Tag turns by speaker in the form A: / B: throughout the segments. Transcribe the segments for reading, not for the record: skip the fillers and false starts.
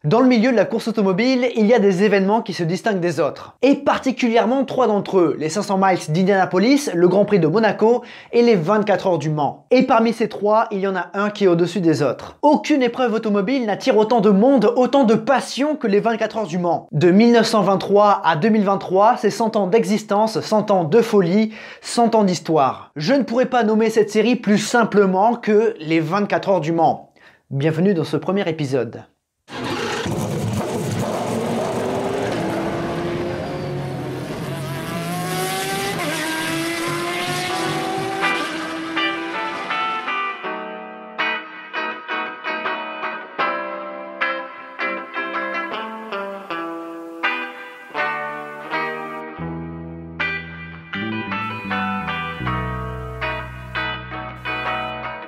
A: Dans le milieu de la course automobile, il y a des événements qui se distinguent des autres. Et particulièrement 3 d'entre eux, les 500 miles d'Indianapolis, le Grand Prix de Monaco et les 24 heures du Mans. Et parmi ces 3, il y en a un qui est au-dessus des autres. Aucune épreuve automobile n'attire autant de monde, autant de passion que les 24 heures du Mans. De 1923 à 2023, c'est 100 ans d'existence, 100 ans de folie, 100 ans d'histoire. Je ne pourrais pas nommer cette série plus simplement que les 24 heures du Mans. Bienvenue dans ce premier épisode.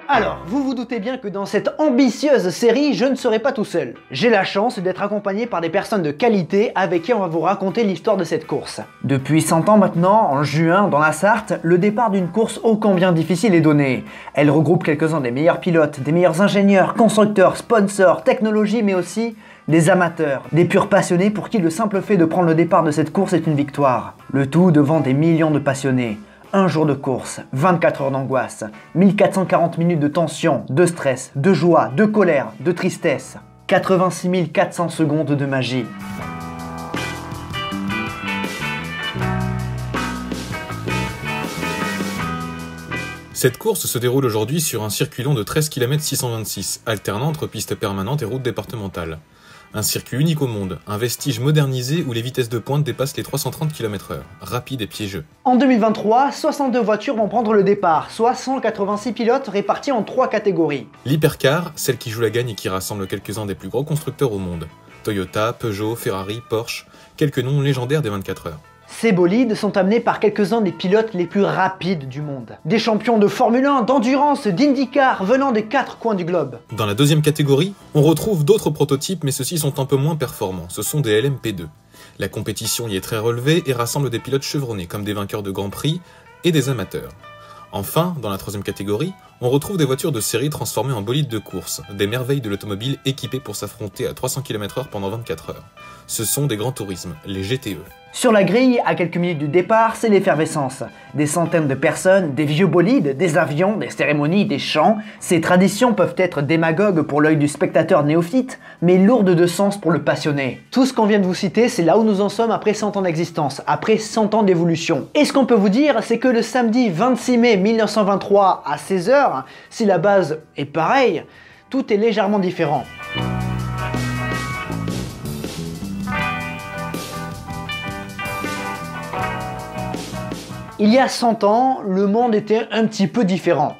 A: Alors, vous vous doutez bien que dans cette ambitieuse série, je ne serai pas tout seul. J'ai la chance d'être accompagné par des personnes de qualité avec qui on va vous raconter l'histoire de cette course. Depuis 100 ans maintenant, en juin, dans la Sarthe, le départ d'une course ô combien difficile est donné. Elle regroupe quelques-uns des meilleurs pilotes, des meilleurs ingénieurs, constructeurs, sponsors, technologies, mais aussi des amateurs, des purs passionnés pour qui le simple fait de prendre le départ de cette course est une victoire. Le tout devant des millions de passionnés. Un jour de course, 24 heures d'angoisse, 1440 minutes de tension, de stress, de joie, de colère, de tristesse, 86 400 secondes de magie.
B: Cette course se déroule aujourd'hui sur un circuit long de 13 km 626, alternant entre pistes permanentes et routes départementales. Un circuit unique au monde, un vestige modernisé où les vitesses de pointe dépassent les 330 km/h, rapide et piégeux.
A: En 2023, 62 voitures vont prendre le départ, soit 186 pilotes répartis en 3 catégories.
B: L'hypercar, celle qui joue la gagne et qui rassemble quelques-uns des plus gros constructeurs au monde. Toyota, Peugeot, Ferrari, Porsche, quelques noms légendaires des 24 heures.
A: Ces bolides sont amenés par quelques-uns des pilotes les plus rapides du monde. Des champions de Formule 1, d'endurance, d'IndyCar venant des 4 coins du globe.
B: Dans la deuxième catégorie, on retrouve d'autres prototypes mais ceux-ci sont un peu moins performants, ce sont des LMP2. La compétition y est très relevée et rassemble des pilotes chevronnés comme des vainqueurs de Grand Prix et des amateurs. Enfin, dans la troisième catégorie, on retrouve des voitures de série transformées en bolides de course, des merveilles de l'automobile équipées pour s'affronter à 300 km/h pendant 24 heures. Ce sont des grands tourismes, les GTE.
A: Sur la grille, à quelques minutes du départ, c'est l'effervescence. Des centaines de personnes, des vieux bolides, des avions, des cérémonies, des chants. Ces traditions peuvent être démagogues pour l'œil du spectateur néophyte, mais lourdes de sens pour le passionné. Tout ce qu'on vient de vous citer, c'est là où nous en sommes après 100 ans d'existence, après 100 ans d'évolution. Et ce qu'on peut vous dire, c'est que le samedi 26 mai 1923 à 16h, si la base est pareille, tout est légèrement différent. Il y a 100 ans, le monde était un petit peu différent.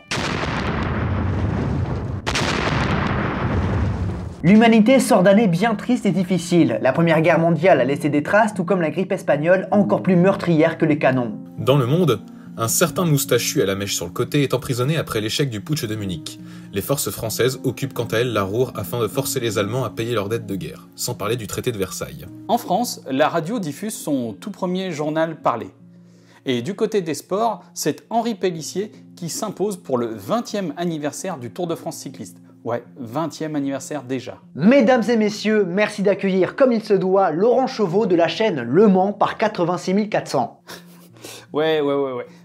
A: L'humanité sort d'années bien tristes et difficiles. La Première Guerre mondiale a laissé des traces, tout comme la grippe espagnole, encore plus meurtrière que les canons.
B: Dans le monde, un certain moustachu à la mèche sur le côté est emprisonné après l'échec du putsch de Munich. Les forces françaises occupent quant à elles la Ruhr afin de forcer les Allemands à payer leurs dettes de guerre, sans parler du traité de Versailles.
C: En France, la radio diffuse son tout premier journal parlé. Et du côté des sports, c'est Henri Pélissier qui s'impose pour le 20e anniversaire du Tour de France cycliste. Ouais, 20e anniversaire déjà.
A: Mesdames et messieurs, merci d'accueillir comme il se doit Laurent Chauveau de la chaîne Le Mans par 86 400.
C: Ouais.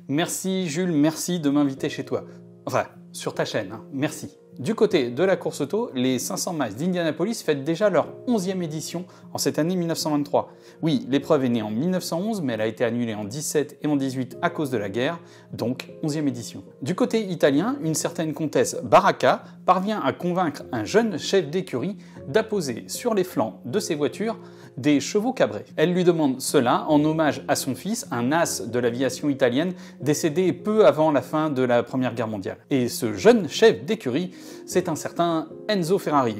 C: Merci Jules, merci de m'inviter chez toi. Enfin, sur ta chaîne, hein. Merci. Du côté de la course auto, les 500 miles d'Indianapolis fêtent déjà leur 11e édition en cette année 1923. Oui, l'épreuve est née en 1911, mais elle a été annulée en 17 et en 18 à cause de la guerre, donc 11e édition. Du côté italien, une certaine comtesse Baracca parvient à convaincre un jeune chef d'écurie d'apposer sur les flancs de ses voitures des chevaux cabrés. Elle lui demande cela en hommage à son fils, un as de l'aviation italienne décédé peu avant la fin de la Première Guerre mondiale. Et ce jeune chef d'écurie, c'est un certain Enzo Ferrari.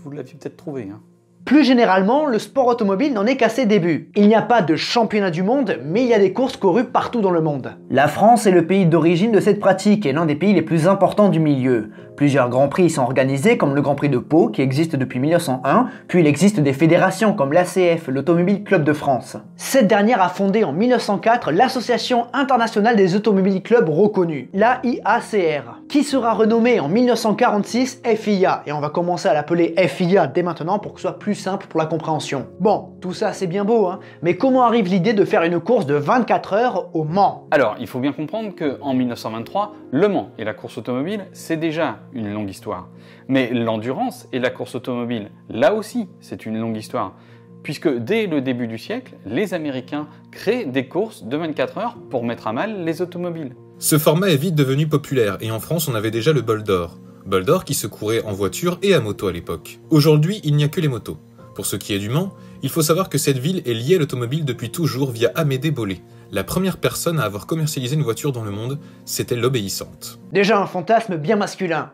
C: Vous l'aviez peut-être trouvé, hein.
A: Plus généralement, le sport automobile n'en est qu'à ses débuts. Il n'y a pas de championnat du monde, mais il y a des courses courues partout dans le monde. La France est le pays d'origine de cette pratique et l'un des pays les plus importants du milieu. Plusieurs grands prix y sont organisés comme le Grand Prix de Pau qui existe depuis 1901, puis il existe des fédérations comme l'ACF, l'Automobile Club de France. Cette dernière a fondé en 1904 l'Association internationale des automobiles clubs reconnus, l'AIACR, qui sera renommée en 1946 FIA, et on va commencer à l'appeler FIA dès maintenant pour que ce soit plus simple pour la compréhension. Bon, tout ça c'est bien beau, hein, mais comment arrive l'idée de faire une course de 24 heures au Mans?
C: Alors, il faut bien comprendre qu'en 1923, Le Mans et la course automobile, c'est déjà une longue histoire. Mais l'endurance et la course automobile, là aussi, c'est une longue histoire. Puisque dès le début du siècle, les Américains créent des courses de 24 heures pour mettre à mal les automobiles.
B: Ce format est vite devenu populaire, et en France on avait déjà le bol d'or. Bol d'or qui se courait en voiture et à moto à l'époque. Aujourd'hui, il n'y a que les motos. Pour ce qui est du Mans, il faut savoir que cette ville est liée à l'automobile depuis toujours via Amédée Bollé. La première personne à avoir commercialisé une voiture dans le monde, c'était l'Obéissante.
A: Déjà un fantasme bien masculin.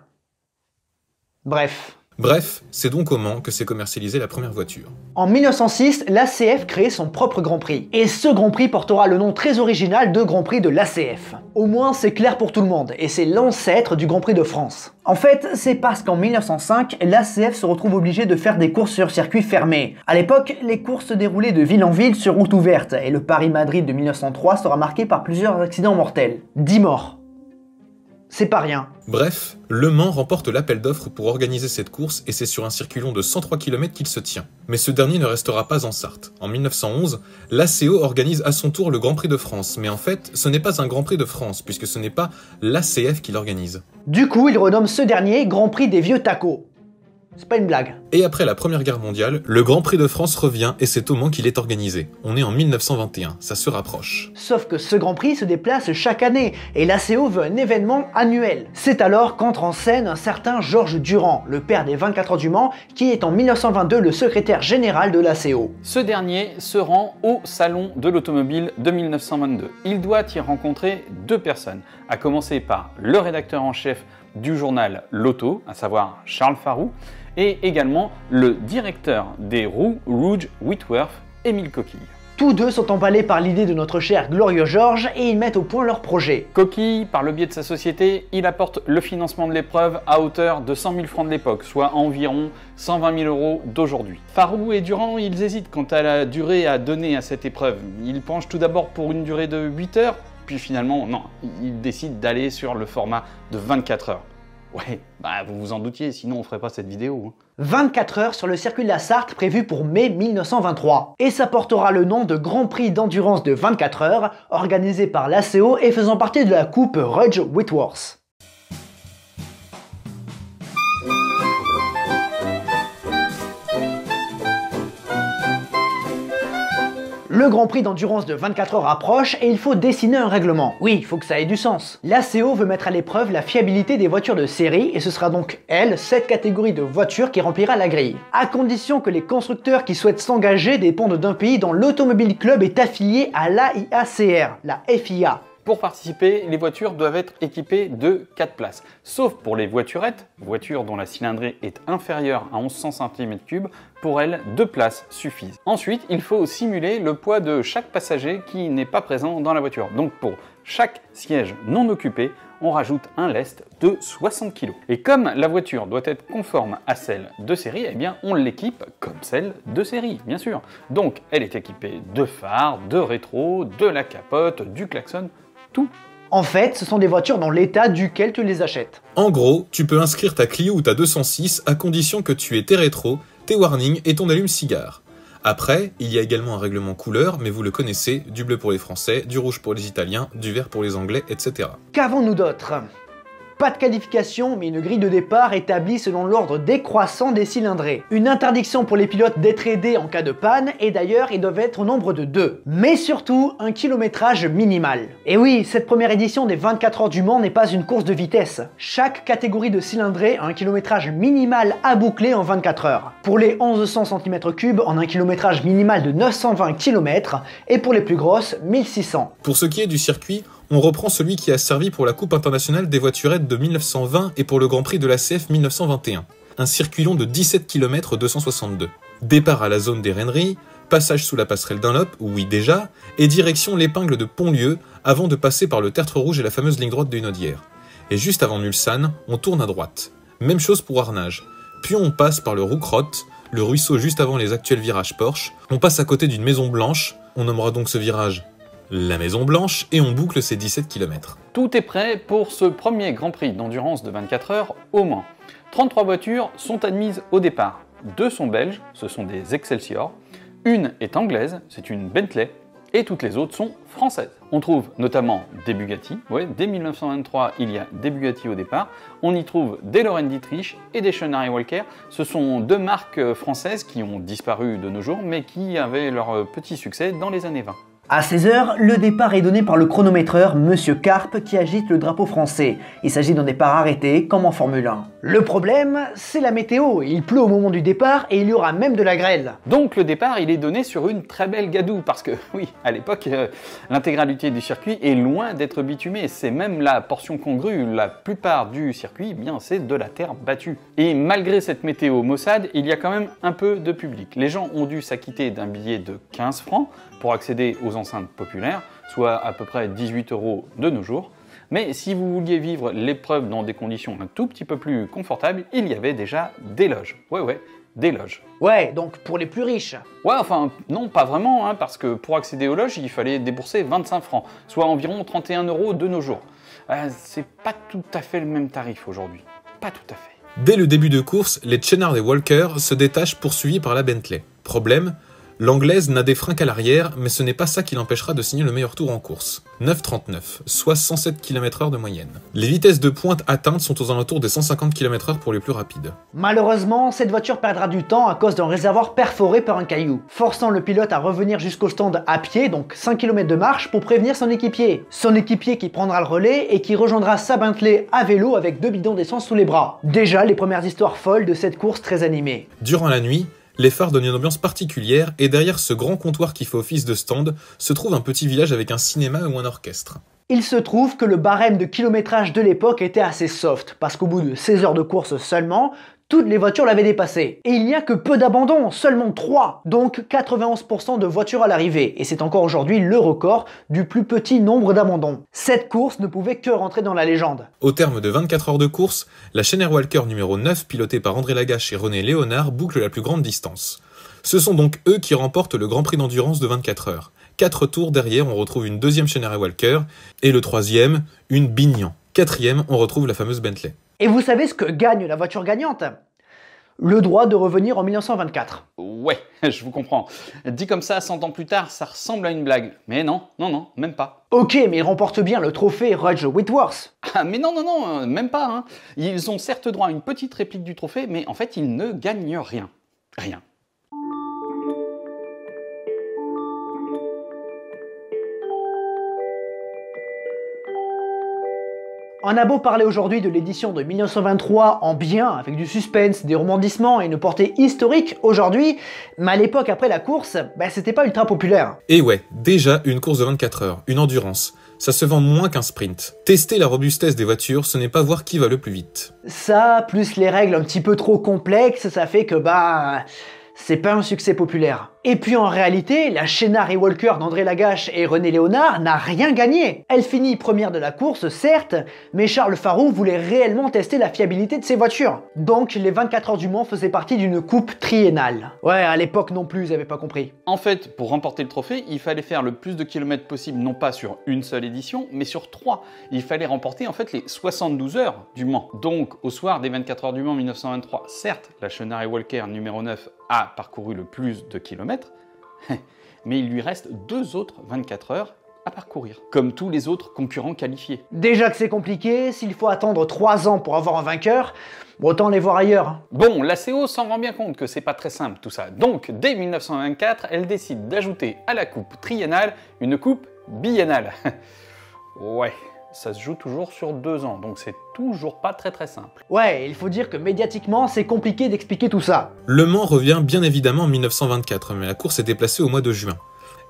B: Bref, c'est donc au Mans que s'est commercialisée la première voiture.
A: En 1906, l'ACF crée son propre Grand Prix. Et ce Grand Prix portera le nom très original de Grand Prix de l'ACF. Au moins c'est clair pour tout le monde, et c'est l'ancêtre du Grand Prix de France. En fait, c'est parce qu'en 1905, l'ACF se retrouve obligé de faire des courses sur circuit fermé. À l'époque, les courses se déroulaient de ville en ville sur route ouverte, et le Paris-Madrid de 1903 sera marqué par plusieurs accidents mortels. 10 morts. C'est pas rien.
B: Bref, Le Mans remporte l'appel d'offres pour organiser cette course et c'est sur un circuit long de 103 km qu'il se tient. Mais ce dernier ne restera pas en Sarthe. En 1911, l'ACO organise à son tour le Grand Prix de France, mais en fait, ce n'est pas un Grand Prix de France, puisque ce n'est pas l'ACF qui l'organise.
A: Du coup, il renomme ce dernier Grand Prix des vieux tacos. C'est pas une blague.
B: Et après la Première Guerre mondiale, le Grand Prix de France revient et c'est au Mans qu'il est organisé. On est en 1921, ça se rapproche.
A: Sauf que ce Grand Prix se déplace chaque année et l'ACO veut un événement annuel. C'est alors qu'entre en scène un certain Georges Durand, le père des 24 heures du Mans, qui est en 1922 le secrétaire général de l'ACO.
C: Ce dernier se rend au Salon de l'Automobile de 1922. Il doit y rencontrer deux personnes, à commencer par le rédacteur en chef du journal L'Auto, à savoir Charles Farroux, et également le directeur des roues Rouge Whitworth, Émile Coquille.
A: Tous deux sont emballés par l'idée de notre cher Glorieux Georges et ils mettent au point leur projet.
C: Coquille, par le biais de sa société, il apporte le financement de l'épreuve à hauteur de 100 000 francs de l'époque, soit environ 120 000 euros d'aujourd'hui. Farroux et Durand, ils hésitent quant à la durée à donner à cette épreuve. Ils penchent tout d'abord pour une durée de 8 heures, puis finalement, non, ils décident d'aller sur le format de 24 heures. Ouais, bah vous vous en doutiez, sinon on ferait pas cette vidéo.
A: 24 heures sur le circuit de la Sarthe prévu pour mai 1923. Et ça portera le nom de Grand Prix d'endurance de 24 heures, organisé par l'ACO et faisant partie de la coupe Rouge Whitworth. Le Grand Prix d'endurance de 24 heures approche et il faut dessiner un règlement. Oui, il faut que ça ait du sens. L'ACO veut mettre à l'épreuve la fiabilité des voitures de série et ce sera donc, elle, cette catégorie de voitures qui remplira la grille. À condition que les constructeurs qui souhaitent s'engager dépendent d'un pays dont l'Automobile Club est affilié à l'AIACR, la FIA.
C: Pour participer, les voitures doivent être équipées de 4 places, sauf pour les voiturettes, voitures dont la cylindrée est inférieure à 1100 cm3, pour elles, 2 places suffisent. Ensuite, il faut simuler le poids de chaque passager qui n'est pas présent dans la voiture. Donc pour chaque siège non occupé, on rajoute un lest de 60 kg. Et comme la voiture doit être conforme à celle de série, eh bien on l'équipe comme celle de série, bien sûr. Donc elle est équipée de phares, de rétro, de la capote, du klaxon, tout.
A: En fait, ce sont des voitures dans l'état duquel tu les achètes.
B: En gros, tu peux inscrire ta Clio ou ta 206 à condition que tu aies tes rétros, tes warnings et ton allume-cigare. Après, il y a également un règlement couleur, mais vous le connaissez, du bleu pour les Français, du rouge pour les Italiens, du vert pour les Anglais, etc.
A: Qu'avons-nous d'autre ? Pas de qualification, mais une grille de départ établie selon l'ordre décroissant des cylindrées. Une interdiction pour les pilotes d'être aidés en cas de panne, et d'ailleurs ils doivent être au nombre de 2. Mais surtout, un kilométrage minimal. Et oui, cette première édition des 24 heures du Mans n'est pas une course de vitesse. Chaque catégorie de cylindrée a un kilométrage minimal à boucler en 24 heures. Pour les 1100 cm3, on a un kilométrage minimal de 920 km, et pour les plus grosses, 1600.
B: Pour ce qui est du circuit, on reprend celui qui a servi pour la Coupe internationale des voiturettes de 1920 et pour le Grand Prix de l'ACF 1921. Un circuit long de 17 km 262. Départ à la zone des Renneries, passage sous la passerelle Dunlop, oui déjà, et direction l'épingle de Pontlieu avant de passer par le Tertre Rouge et la fameuse ligne droite de Hunaudière. et juste avant Mulsanne, on tourne à droite. Même chose pour Arnage. Puis on passe par le Roucrotte, le ruisseau juste avant les actuels virages Porsche, on passe à côté d'une maison blanche, on nommera donc ce virage la Maison Blanche, et on boucle ces 17 km.
C: Tout est prêt pour ce premier Grand Prix d'endurance de 24 heures au Mans. 33 voitures sont admises au départ. 2 sont belges, ce sont des Excelsior. Une est anglaise, c'est une Bentley. Et toutes les autres sont françaises. On trouve notamment des Bugatti. Ouais, dès 1923, il y a des Bugatti au départ. On y trouve des Laurent Dietrich et des Schneider Walker. Ce sont 2 marques françaises qui ont disparu de nos jours, mais qui avaient leur petit succès dans les années 20.
A: À 16h, le départ est donné par le chronométreur Monsieur Carpe qui agite le drapeau français. Il s'agit d'un départ arrêté, comme en Formule 1. Le problème, c'est la météo. Il pleut au moment du départ et il y aura même de la grêle.
C: Donc le départ, il est donné sur une très belle gadoue, parce que oui, à l'époque, l'intégralité du circuit est loin d'être bitumée. C'est même la portion congrue. La plupart du circuit, eh bien, c'est de la terre battue. Et malgré cette météo maussade, il y a quand même un peu de public. Les gens ont dû s'acquitter d'un billet de 15 francs pour accéder aux enceintes populaires, soit à peu près 18 € de nos jours. Mais si vous vouliez vivre l'épreuve dans des conditions un tout petit peu plus confortables, il y avait déjà des loges. Ouais, des loges.
A: Ouais, donc pour les plus riches.
C: Ouais, enfin, non, pas vraiment, hein, parce que pour accéder aux loges, il fallait débourser 25 francs, soit environ 31 € de nos jours. C'est pas tout à fait le même tarif aujourd'hui. Pas tout à fait.
B: Dès le début de course, les Chenard et Walker se détachent poursuivis par la Bentley. Problème, l'anglaise n'a des freins qu'à l'arrière, mais ce n'est pas ça qui l'empêchera de signer le meilleur tour en course. 9,39, soit 107 km/h de moyenne. Les vitesses de pointe atteintes sont aux alentours des 150 km/h pour les plus rapides.
A: Malheureusement, cette voiture perdra du temps à cause d'un réservoir perforé par un caillou, forçant le pilote à revenir jusqu'au stand à pied, donc 5 km de marche, pour prévenir son équipier. Son équipier qui prendra le relais et qui rejoindra sa Bentley à vélo avec 2 bidons d'essence sous les bras. Déjà les premières histoires folles de cette course très animée.
B: Durant la nuit, les phares donnent une ambiance particulière et derrière ce grand comptoir qui fait office de stand se trouve un petit village avec un cinéma ou un orchestre.
A: Il se trouve que le barème de kilométrage de l'époque était assez soft, parce qu'au bout de 16 heures de course seulement, toutes les voitures l'avaient dépassé. Et il n'y a que peu d'abandons, seulement 3, donc 91% de voitures à l'arrivée. Et c'est encore aujourd'hui le record du plus petit nombre d'abandons. Cette course ne pouvait que rentrer dans la légende.
B: Au terme de 24 heures de course, la Schneider Walker numéro 9, pilotée par André Lagache et René Léonard, boucle la plus grande distance. Ce sont donc eux qui remportent le Grand Prix d'endurance de 24 heures. 4 tours derrière, on retrouve une deuxième Schneider Walker, et le troisième, une Bignan. 4e, on retrouve la fameuse Bentley.
A: Et vous savez ce que gagne la voiture gagnante ? Le droit de revenir en 1924.
C: Ouais, je vous comprends. Dit comme ça, 100 ans plus tard, ça ressemble à une blague. Mais non, même pas.
A: Ok, mais ils remportent bien le trophée Roger Whitworth.
C: Ah, mais non, même pas. Hein. Ils ont certes droit à une petite réplique du trophée, mais en fait, ils ne gagnent rien. Rien.
A: On a beau parler aujourd'hui de l'édition de 1923 en bien, avec du suspense, des rebondissements et une portée historique aujourd'hui, mais à l'époque après la course, c'était pas ultra populaire.
B: Et ouais, déjà une course de 24 heures, une endurance. Ça se vend moins qu'un sprint. Tester la robustesse des voitures, ce n'est pas voir qui va le plus vite.
A: Ça, plus les règles un petit peu trop complexes, ça fait que c'est pas un succès populaire. Et puis en réalité, la Schneider et Walker d'André Lagache et René Léonard n'a rien gagné. Elle finit première de la course, certes, mais Charles Farroux voulait réellement tester la fiabilité de ses voitures. Donc les 24 heures du Mans faisaient partie d'une coupe triennale. Ouais, à l'époque non plus, ils avaient pas compris.
C: En fait, pour remporter le trophée, il fallait faire le plus de kilomètres possible, non pas sur une seule édition, mais sur 3. Il fallait remporter en fait les 72 heures du Mans. Donc au soir des 24 heures du Mans 1923, certes, la Schneider et Walker numéro 9 a parcouru le plus de kilomètres, mais il lui reste 2 autres 24 heures à parcourir, comme tous les autres concurrents qualifiés.
A: Déjà que c'est compliqué, s'il faut attendre 3 ans pour avoir un vainqueur, autant les voir ailleurs.
C: Bon, la CO s'en rend bien compte que c'est pas très simple tout ça, donc dès 1924, elle décide d'ajouter à la coupe triennale une coupe biennale. Ouais. Ça se joue toujours sur 2 ans, donc c'est toujours pas très simple.
A: Ouais, il faut dire que médiatiquement, c'est compliqué d'expliquer tout ça.
B: Le Mans revient bien évidemment en 1924, mais la course est déplacée au mois de juin.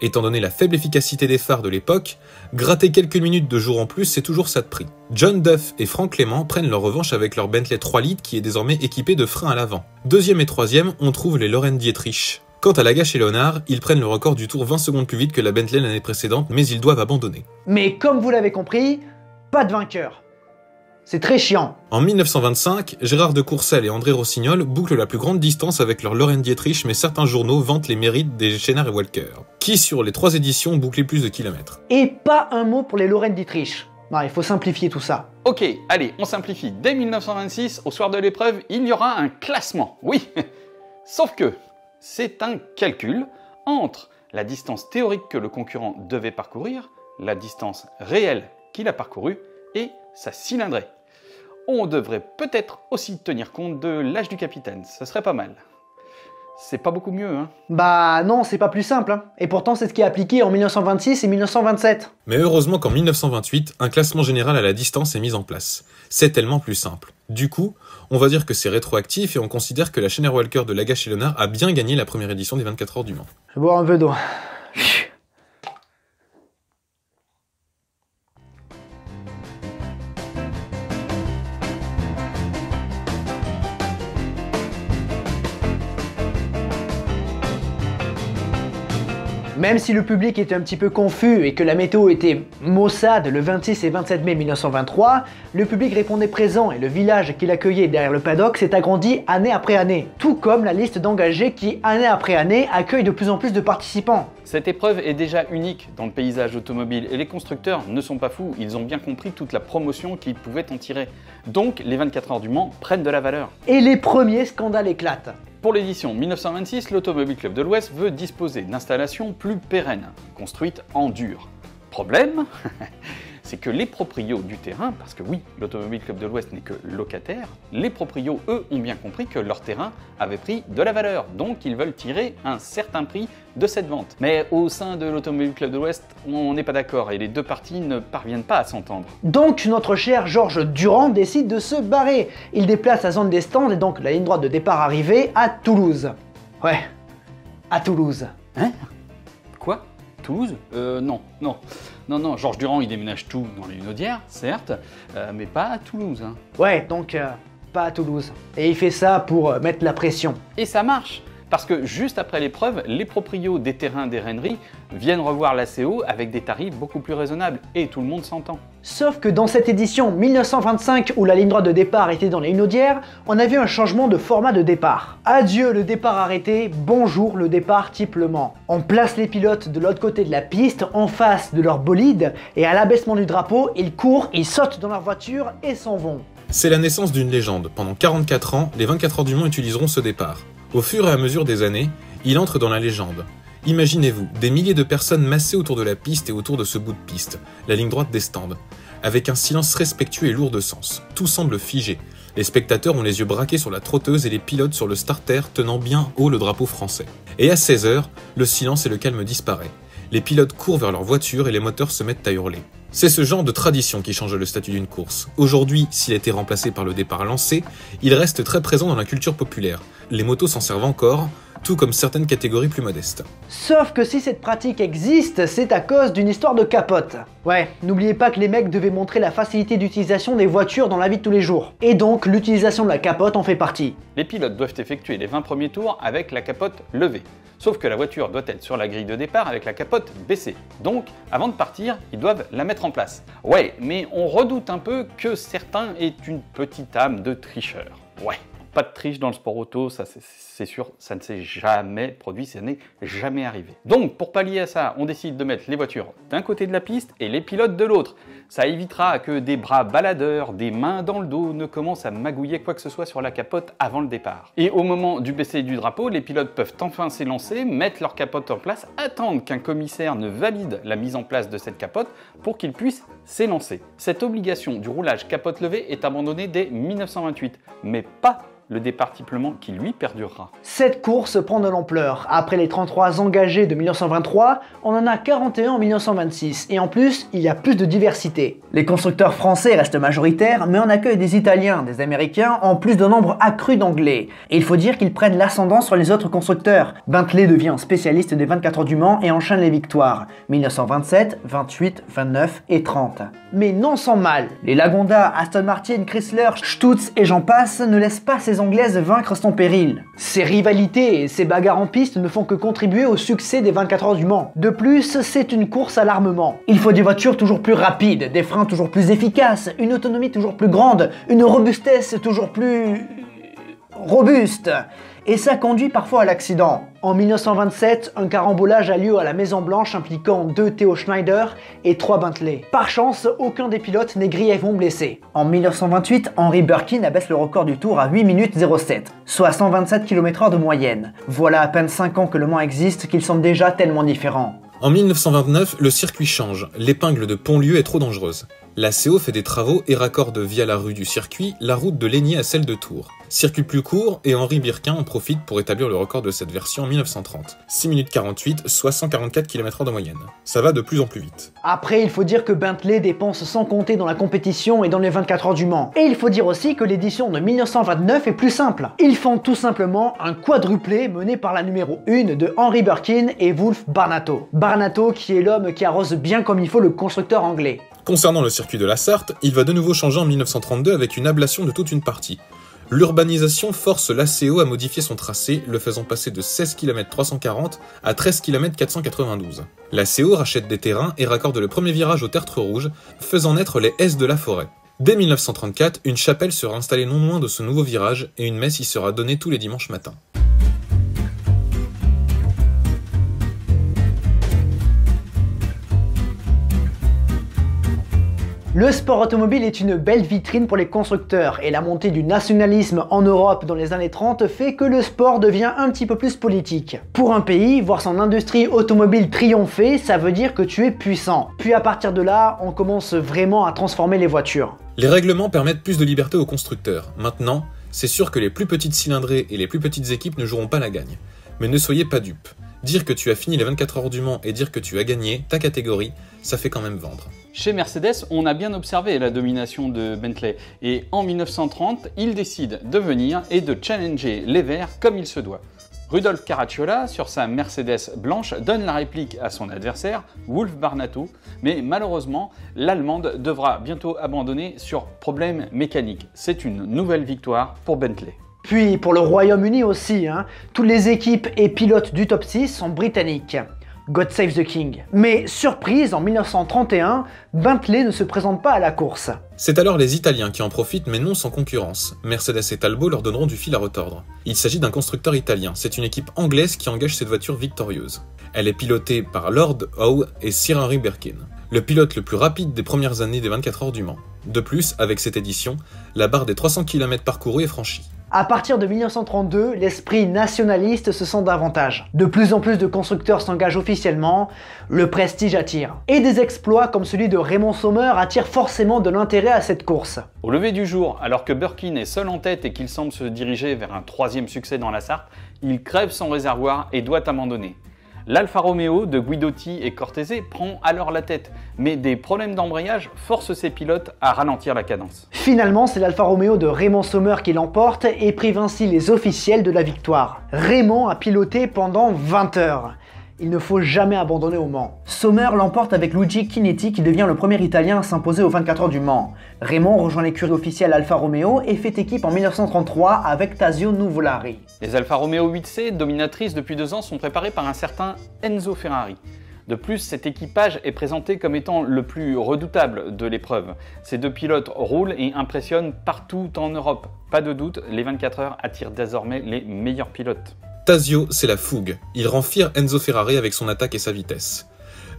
B: Étant donné la faible efficacité des phares de l'époque, gratter quelques minutes de jour en plus, c'est toujours ça de prix. John Duff et Frank Clément prennent leur revanche avec leur Bentley 3 litres qui est désormais équipée de freins à l'avant. 2e et 3e, on trouve les Laurent Dietrich. Quant à Lagache et Léonard, ils prennent le record du tour 20 secondes plus vite que la Bentley l'année précédente, mais ils doivent abandonner.
A: Mais comme vous l'avez compris, pas de vainqueur. C'est très chiant.
B: En 1925, Gérard de Courcelles et André Rossignol bouclent la plus grande distance avec leur Lorraine Dietrich, mais certains journaux vantent les mérites des Chénard et Walker, qui sur les 3 éditions ont bouclé plus de kilomètres.
A: Et pas un mot pour les Lorraine Dietrich. Il faut simplifier tout ça.
C: Ok, allez, on simplifie. Dès 1926, au soir de l'épreuve, il y aura un classement. Oui, sauf que c'est un calcul entre la distance théorique que le concurrent devait parcourir, la distance réelle qu'il a parcourue et sa cylindrée. On devrait peut-être aussi tenir compte de l'âge du capitaine, ça serait pas mal. C'est pas beaucoup mieux, hein.
A: Bah non, c'est pas plus simple, hein. Et pourtant c'est ce qui est appliqué en 1926 et 1927.
B: Mais heureusement qu'en 1928, un classement général à la distance est mis en place. C'est tellement plus simple. Du coup, on va dire que c'est rétroactif et on considère que la Chénard Walker de Lagache et Léonard a bien gagné la première édition des 24 heures du Mans.
A: Je vais boire un peu d'eau. Même si le public était un petit peu confus et que la météo était maussade le 26 et 27 mai 1923, le public répondait présent et le village qu'il accueillait derrière le paddock s'est agrandi année après année, tout comme la liste d'engagés qui, année après année, accueille de plus en plus de participants.
C: Cette épreuve est déjà unique dans le paysage automobile et les constructeurs ne sont pas fous, ils ont bien compris toute la promotion qu'ils pouvaient en tirer. Donc les 24 heures du Mans prennent de la valeur.
A: Et les premiers scandales éclatent.
C: Pour l'édition 1926, l'Automobile Club de l'Ouest veut disposer d'installations plus pérennes, construites en dur. Problème, c'est que les proprios du terrain, parce que oui, l'Automobile Club de l'Ouest n'est que locataire, les proprios, eux, ont bien compris que leur terrain avait pris de la valeur, donc ils veulent tirer un certain prix de cette vente. Mais au sein de l'Automobile Club de l'Ouest, on n'est pas d'accord et les deux parties ne parviennent pas à s'entendre.
A: Donc notre cher Georges Durand décide de se barrer. Il déplace la zone des stands et donc la ligne droite de départ arrivée à Toulouse. Ouais, à Toulouse.
C: Hein? Quoi? Toulouse? Non, Georges Durand il déménage tout dans les Hunaudières, certes, mais pas à Toulouse. Hein.
A: Ouais, donc pas à Toulouse. Et il fait ça pour mettre la pression.
C: Et ça marche, parce que juste après l'épreuve, les proprios des terrains des Renneries viennent revoir la CO avec des tarifs beaucoup plus raisonnables, et tout le monde s'entend.
A: Sauf que dans cette édition 1925 où la ligne droite de départ était dans les Hunaudières, on a vu un changement de format de départ. Adieu le départ arrêté, bonjour le départ type Le Mans. On place les pilotes de l'autre côté de la piste, en face de leur bolide, et à l'abaissement du drapeau, ils courent, ils sautent dans leur voiture et s'en vont.
B: C'est la naissance d'une légende. Pendant 44 ans, les 24 heures du Mans utiliseront ce départ. Au fur et à mesure des années, il entre dans la légende. Imaginez-vous, des milliers de personnes massées autour de la piste et autour de ce bout de piste, la ligne droite des stands, avec un silence respectueux et lourd de sens. Tout semble figé. Les spectateurs ont les yeux braqués sur la trotteuse et les pilotes sur le starter tenant bien haut le drapeau français. Et à 16h, le silence et le calme disparaît. Les pilotes courent vers leur voiture et les moteurs se mettent à hurler. C'est ce genre de tradition qui change le statut d'une course. Aujourd'hui, s'il a été remplacé par le départ lancé, il reste très présent dans la culture populaire. Les motos s'en servent encore, tout comme certaines catégories plus modestes.
A: Sauf que si cette pratique existe, c'est à cause d'une histoire de capote. Ouais, n'oubliez pas que les mecs devaient montrer la facilité d'utilisation des voitures dans la vie de tous les jours. Et donc, l'utilisation de la capote en fait partie.
C: Les pilotes doivent effectuer les 20 premiers tours avec la capote levée. Sauf que la voiture doit être sur la grille de départ avec la capote baissée. Donc, avant de partir, ils doivent la mettre en place. Ouais, mais on redoute un peu que certains aient une petite âme de tricheur. Ouais. Pas de triche dans le sport auto, ça c'est sûr, ça ne s'est jamais produit, ça n'est jamais arrivé. Donc pour pallier à ça, on décide de mettre les voitures d'un côté de la piste et les pilotes de l'autre. Ça évitera que des bras baladeurs, des mains dans le dos ne commencent à magouiller quoi que ce soit sur la capote avant le départ. Et au moment du baisser du drapeau, les pilotes peuvent enfin s'élancer, mettre leur capote en place, attendre qu'un commissaire ne valide la mise en place de cette capote pour qu'ils puissent s'élancer. Cette obligation du roulage capote levée est abandonnée dès 1928, mais pas le départ type Le Mans qui lui perdurera.
A: Cette course prend de l'ampleur. Après les 33 engagés de 1923, on en a 41 en 1926 et en plus, il y a plus de diversité. Les constructeurs français restent majoritaires, mais on accueille des Italiens, des Américains, en plus d'un nombre accru d'Anglais. Et il faut dire qu'ils prennent l'ascendant sur les autres constructeurs. Bentley devient un spécialiste des 24 heures du Mans et enchaîne les victoires. 1927, 28, 29 et 30. concurrentes. Mais non sans mal. Les Lagonda, Aston Martin, Chrysler, Stutz et j'en passe ne laissent pas ces Anglaises vaincre sans péril. Ces rivalités et ces bagarres en piste ne font que contribuer au succès des 24 heures du Mans. De plus, c'est une course à l'armement. Il faut des voitures toujours plus rapides, des freins toujours plus efficaces, une autonomie toujours plus grande, une robustesse toujours plus robuste. Et ça conduit parfois à l'accident. En 1927, un carambolage a lieu à la Maison Blanche impliquant 2 Theo Schneider et 3 Bentley. Par chance, aucun des pilotes n'est grièvement blessé. En 1928, Henry Birkin abaisse le record du Tour à 8 minutes 07, soit 127 km/h de moyenne. Voilà à peine 5 ans que le Mans existe qu'il semble déjà tellement différent.
B: En 1929, le circuit change, l'épingle de Pontlieu est trop dangereuse. La CO fait des travaux et raccorde via la rue du circuit la route de Laigné à celle de Tours. Circuit plus court et Henry Birkin en profite pour établir le record de cette version en 1930. 6 minutes 48, soit 144 km/h de moyenne. Ça va de plus en plus vite.
A: Après, il faut dire que Bentley dépense sans compter dans la compétition et dans les 24 heures du Mans. Et il faut dire aussi que l'édition de 1929 est plus simple. Ils font tout simplement un quadruplé mené par la numéro 1 de Henry Birkin et Wolf Barnato. Barnato qui est l'homme qui arrose bien comme il faut le constructeur anglais.
B: Concernant le circuit de la Sarthe, il va de nouveau changer en 1932 avec une ablation de toute une partie. L'urbanisation force l'ACO à modifier son tracé, le faisant passer de 16 km 340 à 13 km 492. L'ACO rachète des terrains et raccorde le premier virage au tertre rouge, faisant naître les S de la forêt. Dès 1934, une chapelle sera installée non loin de ce nouveau virage et une messe y sera donnée tous les dimanches matins.
A: Le sport automobile est une belle vitrine pour les constructeurs et la montée du nationalisme en Europe dans les années 30 fait que le sport devient un petit peu plus politique. Pour un pays, voir son industrie automobile triompher, ça veut dire que tu es puissant. Puis à partir de là, on commence vraiment à transformer les voitures.
B: Les règlements permettent plus de liberté aux constructeurs. Maintenant, c'est sûr que les plus petites cylindrées et les plus petites équipes ne joueront pas la gagne. Mais ne soyez pas dupes. Dire que tu as fini les 24 heures du Mans et dire que tu as gagné ta catégorie, ça fait quand même vendre.
C: Chez Mercedes, on a bien observé la domination de Bentley et en 1930, ils décident de venir et de challenger les Verts comme il se doit. Rudolf Caracciola, sur sa Mercedes blanche, donne la réplique à son adversaire, Wolf Barnato, mais malheureusement, l'Allemande devra bientôt abandonner sur problème mécanique. C'est une nouvelle victoire pour Bentley.
A: Puis pour le Royaume-Uni aussi, toutes les équipes et pilotes du top 6 sont britanniques. God save the King. Mais surprise, en 1931, Bentley ne se présente pas à la course.
B: C'est alors les Italiens qui en profitent mais non sans concurrence. Mercedes et Talbot leur donneront du fil à retordre. Il s'agit d'un constructeur italien, c'est une équipe anglaise qui engage cette voiture victorieuse. Elle est pilotée par Lord Howe et Sir Henry Birkin, le pilote le plus rapide des premières années des 24 heures du Mans. De plus, avec cette édition, la barre des 300 km parcourus est franchie.
A: À partir de 1932, l'esprit nationaliste se sent davantage. De plus en plus de constructeurs s'engagent officiellement, le prestige attire. Et des exploits comme celui de Raymond Sommer attirent forcément de l'intérêt à cette course.
C: Au lever du jour, alors que Birkin est seul en tête et qu'il semble se diriger vers un 3e succès dans la Sarthe, il crève son réservoir et doit abandonner. L'Alfa Romeo de Guidotti et Cortese prend alors la tête, mais des problèmes d'embrayage forcent ses pilotes à ralentir la cadence.
A: Finalement, c'est l'Alfa Romeo de Raymond Sommer qui l'emporte et prive ainsi les officiels de la victoire. Raymond a piloté pendant 20 heures. Il ne faut jamais abandonner au Mans. Sommer l'emporte avec Luigi Chinetti qui devient le premier Italien à s'imposer aux 24 heures du Mans. Raymond rejoint l'écurie officielle Alfa Romeo et fait équipe en 1933 avec Tazio Nuvolari.
C: Les Alfa Romeo 8C, dominatrices depuis 2 ans, sont préparées par un certain Enzo Ferrari. De plus, cet équipage est présenté comme étant le plus redoutable de l'épreuve. Ces deux pilotes roulent et impressionnent partout en Europe. Pas de doute, les 24 heures attirent désormais les meilleurs pilotes.
B: Tazio, c'est la fougue. Il rend fier Enzo Ferrari avec son attaque et sa vitesse.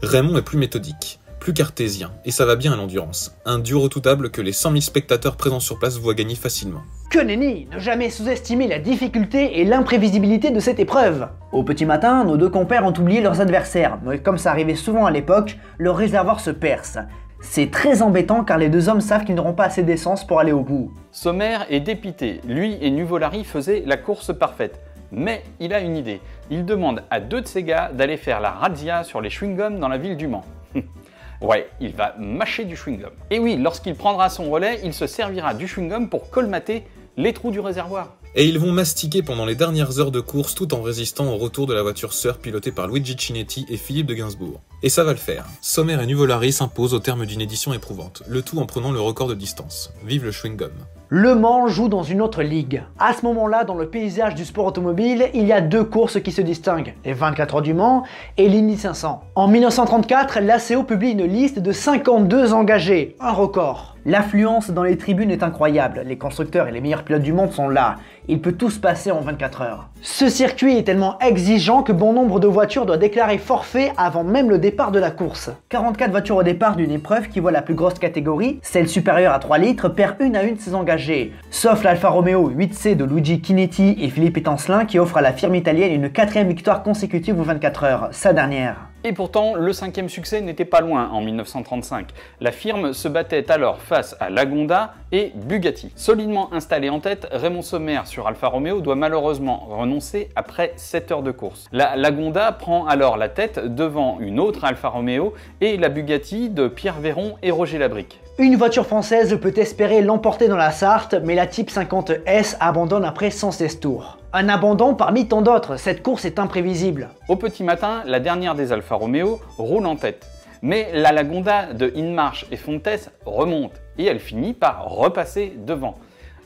B: Raymond est plus méthodique, plus cartésien, et ça va bien à l'endurance. Un duo redoutable que les 100 000 spectateurs présents sur place voient gagner facilement.
A: Que nenni, ne jamais sous-estimer la difficulté et l'imprévisibilité de cette épreuve. Au petit matin, nos deux compères ont oublié leurs adversaires, mais comme ça arrivait souvent à l'époque, leur réservoir se perce. C'est très embêtant car les deux hommes savent qu'ils n'auront pas assez d'essence pour aller au bout.
C: Sommer est dépité, lui et Nuvolari faisaient la course parfaite. Mais il a une idée, il demande à 2 de ses gars d'aller faire la razzia sur les chewing-gums dans la ville du Mans. Ouais, il va mâcher du chewing-gum. Et oui, lorsqu'il prendra son relais, il se servira du chewing-gum pour colmater les trous du réservoir.
B: Et ils vont mastiquer pendant les dernières heures de course tout en résistant au retour de la voiture sœur pilotée par Luigi Chinetti et Philippe de Gainsbourg. Et ça va le faire. Sommer et Nuvolari s'imposent au terme d'une édition éprouvante, le tout en prenant le record de distance. Vive le chewing-gum.
A: Le Mans joue dans une autre ligue. À ce moment-là, dans le paysage du sport automobile, il y a deux courses qui se distinguent, les 24 heures du Mans et l'Indy 500. En 1934, l'ACO publie une liste de 52 engagés, un record. L'affluence dans les tribunes est incroyable, les constructeurs et les meilleurs pilotes du monde sont là. Il peut tout se passer en 24 heures. Ce circuit est tellement exigeant que bon nombre de voitures doivent déclarer forfait avant même le départ de la course. 44 voitures au départ d'une épreuve qui voit la plus grosse catégorie, celle supérieure à 3 litres, perd une à une ses engagés. Sauf l'Alfa Romeo 8C de Luigi Chinetti et Philippe Étancelin qui offre à la firme italienne une 4e victoire consécutive aux 24 heures, sa dernière.
C: Et pourtant, le 5e succès n'était pas loin en 1935. La firme se battait alors face à Lagonda et Bugatti. Solidement installé en tête, Raymond Sommer sur Alfa Romeo doit malheureusement renoncer après 7 heures de course. La Lagonda prend alors la tête devant une autre Alfa Romeo et la Bugatti de Pierre Véron et Roger Labrique.
A: Une voiture française peut espérer l'emporter dans la Sarthe, mais la Type 50S abandonne après 116 tours. Un abandon parmi tant d'autres, cette course est imprévisible.
C: Au petit matin, la dernière des Alfa Romeo roule en tête. Mais la Lagonda de Inmarche et Fontes remonte et elle finit par repasser devant.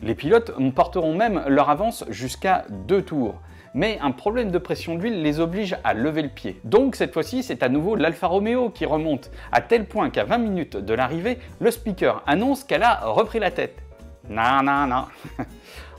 C: Les pilotes porteront même leur avance jusqu'à 2 tours. Mais un problème de pression d'huile les oblige à lever le pied. Donc cette fois-ci, c'est à nouveau l'Alfa Romeo qui remonte, à tel point qu'à 20 minutes de l'arrivée, le speaker annonce qu'elle a repris la tête. Non, non, non.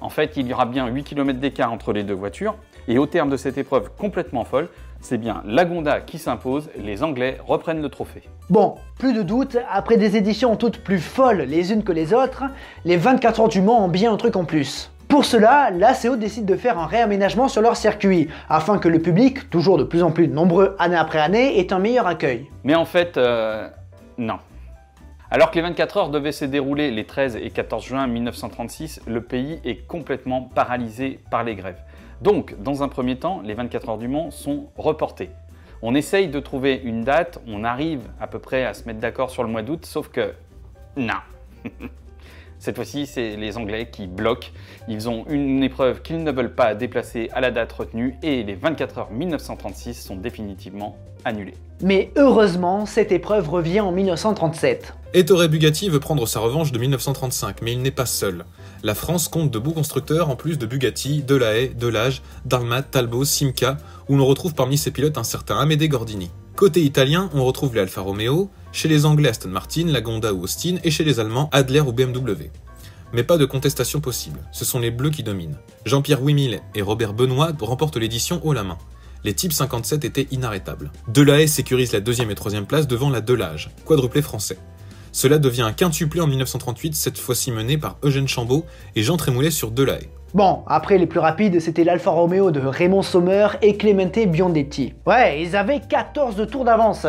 C: En fait, il y aura bien 8 km d'écart entre les deux voitures, et au terme de cette épreuve complètement folle, c'est bien Lagonda qui s'impose, les Anglais reprennent le trophée.
A: Bon, plus de doute, après des éditions toutes plus folles les unes que les autres, les 24 heures du Mans ont bien un truc en plus. Pour cela, l'ACO décide de faire un réaménagement sur leur circuit, afin que le public, toujours de plus en plus nombreux année après année, ait un meilleur accueil.
C: Mais en fait, non. Alors que les 24 heures devaient se dérouler les 13 et 14 juin 1936, le pays est complètement paralysé par les grèves. Donc, dans un premier temps, les 24 heures du Mans sont reportées. On essaye de trouver une date, on arrive à peu près à se mettre d'accord sur le mois d'août, sauf que non. Cette fois-ci, c'est les Anglais qui bloquent. Ils ont une épreuve qu'ils ne veulent pas déplacer à la date retenue et les 24 heures 1936 sont définitivement annulées.
A: Mais heureusement, cette épreuve revient en 1937.
B: Ettore Bugatti veut prendre sa revanche de 1935, mais il n'est pas seul. La France compte de beaux constructeurs en plus de Bugatti, Delahaye, Delage, Darmat, Talbot, Simca, où l'on retrouve parmi ses pilotes un certain Amédée Gordini. Côté italien, on retrouve les Alfa Romeo, chez les Anglais Aston Martin, Lagonda ou Austin, et chez les Allemands Adler ou BMW. Mais pas de contestation possible, ce sont les Bleus qui dominent. Jean-Pierre Wimille et Robert Benoît remportent l'édition haut la main. Les Type 57 étaient inarrêtables. Delahaye sécurise la 2e et 3e place devant la Delage, quadruplé français. Cela devient un quintuplé en 1938, cette fois-ci mené par Eugène Chambaud et Jean Trémoulet sur Delahaye.
A: Bon, après les plus rapides, c'était l'Alfa Romeo de Raymond Sommer et Clemente Biondetti. Ouais, ils avaient 14 tours d'avance.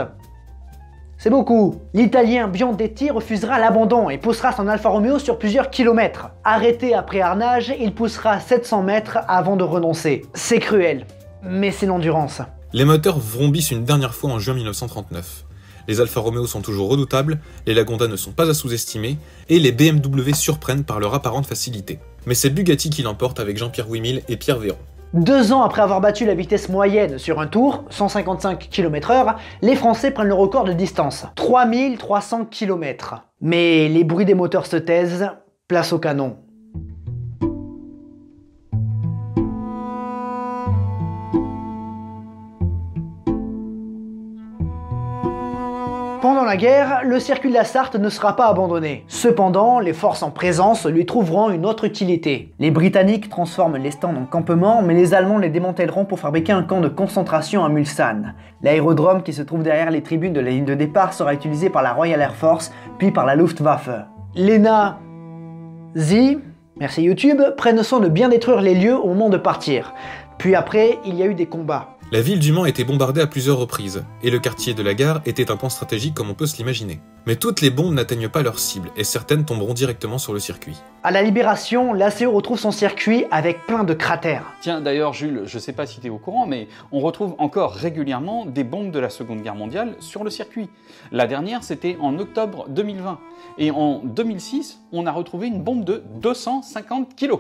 A: C'est beaucoup. L'Italien Biondetti refusera l'abandon et poussera son Alfa Romeo sur plusieurs kilomètres. Arrêté après Arnage, il poussera 700 mètres avant de renoncer. C'est cruel, mais c'est l'endurance.
B: Les moteurs vrombissent une dernière fois en juin 1939. Les Alfa Romeo sont toujours redoutables, les Lagonda ne sont pas à sous-estimer, et les BMW surprennent par leur apparente facilité. Mais c'est Bugatti qui l'emporte avec Jean-Pierre Wimille et Pierre Véron.
A: 2 ans après avoir battu la vitesse moyenne sur un tour, 155 km/h, les Français prennent le record de distance, 3300 km. Mais les bruits des moteurs se taisent, place au canon. Pendant la guerre, le circuit de la Sarthe ne sera pas abandonné. Cependant, les forces en présence lui trouveront une autre utilité. Les Britanniques transforment les stands en campements, mais les Allemands les démantèleront pour fabriquer un camp de concentration à Mulsanne. L'aérodrome qui se trouve derrière les tribunes de la ligne de départ sera utilisé par la Royal Air Force, puis par la Luftwaffe. Les nazis, merci YouTube, prennent soin de bien détruire les lieux au moment de partir. Puis après, il y a eu des combats.
B: La ville du Mans était bombardée à plusieurs reprises, et le quartier de la gare était un point stratégique comme on peut se l'imaginer. Mais toutes les bombes n'atteignent pas leur cible, et certaines tomberont directement sur le circuit.
A: À la Libération, l'ACO retrouve son circuit avec plein de cratères.
C: Tiens, d'ailleurs Jules, je sais pas si tu es au courant, mais on retrouve encore régulièrement des bombes de la Seconde Guerre mondiale sur le circuit. La dernière, c'était en octobre 2020. Et en 2006, on a retrouvé une bombe de 250 kg.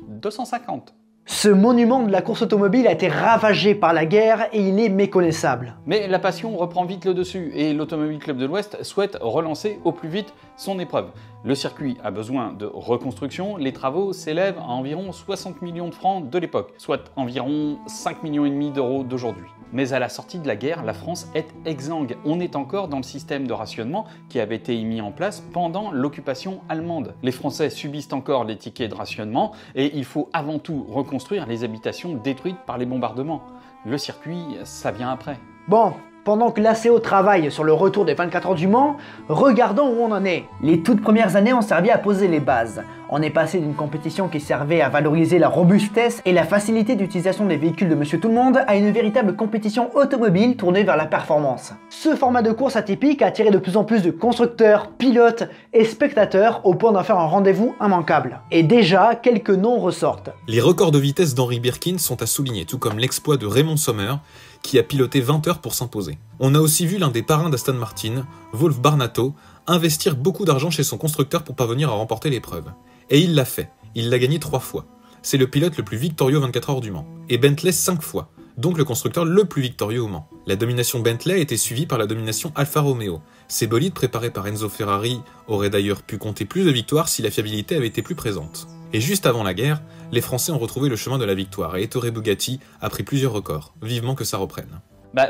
C: 250.
A: Ce monument de la course automobile a été ravagé par la guerre et il est méconnaissable.
C: Mais la passion reprend vite le dessus et l'Automobile Club de l'Ouest souhaite relancer au plus vite son épreuve. Le circuit a besoin de reconstruction, les travaux s'élèvent à environ 60 millions de francs de l'époque, soit environ 5,5 millions d'euros d'aujourd'hui. Mais à la sortie de la guerre, la France est exsangue. On est encore dans le système de rationnement qui avait été mis en place pendant l'occupation allemande. Les Français subissent encore les tickets de rationnement et il faut avant tout reconstruire les habitations détruites par les bombardements. Le circuit, ça vient après.
A: Bon, pendant que l'ACO travaille sur le retour des 24 heures du Mans, regardons où on en est. Les toutes premières années ont servi à poser les bases. On est passé d'une compétition qui servait à valoriser la robustesse et la facilité d'utilisation des véhicules de Monsieur Tout-le-Monde à une véritable compétition automobile tournée vers la performance. Ce format de course atypique a attiré de plus en plus de constructeurs, pilotes et spectateurs au point d'en faire un rendez-vous immanquable. Et déjà, quelques noms ressortent.
B: Les records de vitesse d'Henri Birkin sont à souligner, tout comme l'exploit de Raymond Sommer, qui a piloté 20 heures pour s'imposer. On a aussi vu l'un des parrains d'Aston Martin, Wolf Barnato, investir beaucoup d'argent chez son constructeur pour parvenir à remporter l'épreuve. Et il l'a fait, il l'a gagné 3 fois. C'est le pilote le plus victorieux aux 24 heures du Mans. Et Bentley 5 fois, donc le constructeur le plus victorieux au Mans. La domination Bentley a été suivie par la domination Alfa Romeo. Ces bolides préparés par Enzo Ferrari auraient d'ailleurs pu compter plus de victoires si la fiabilité avait été plus présente. Et juste avant la guerre, les Français ont retrouvé le chemin de la victoire et Ettore Bugatti a pris plusieurs records. Vivement que ça reprenne.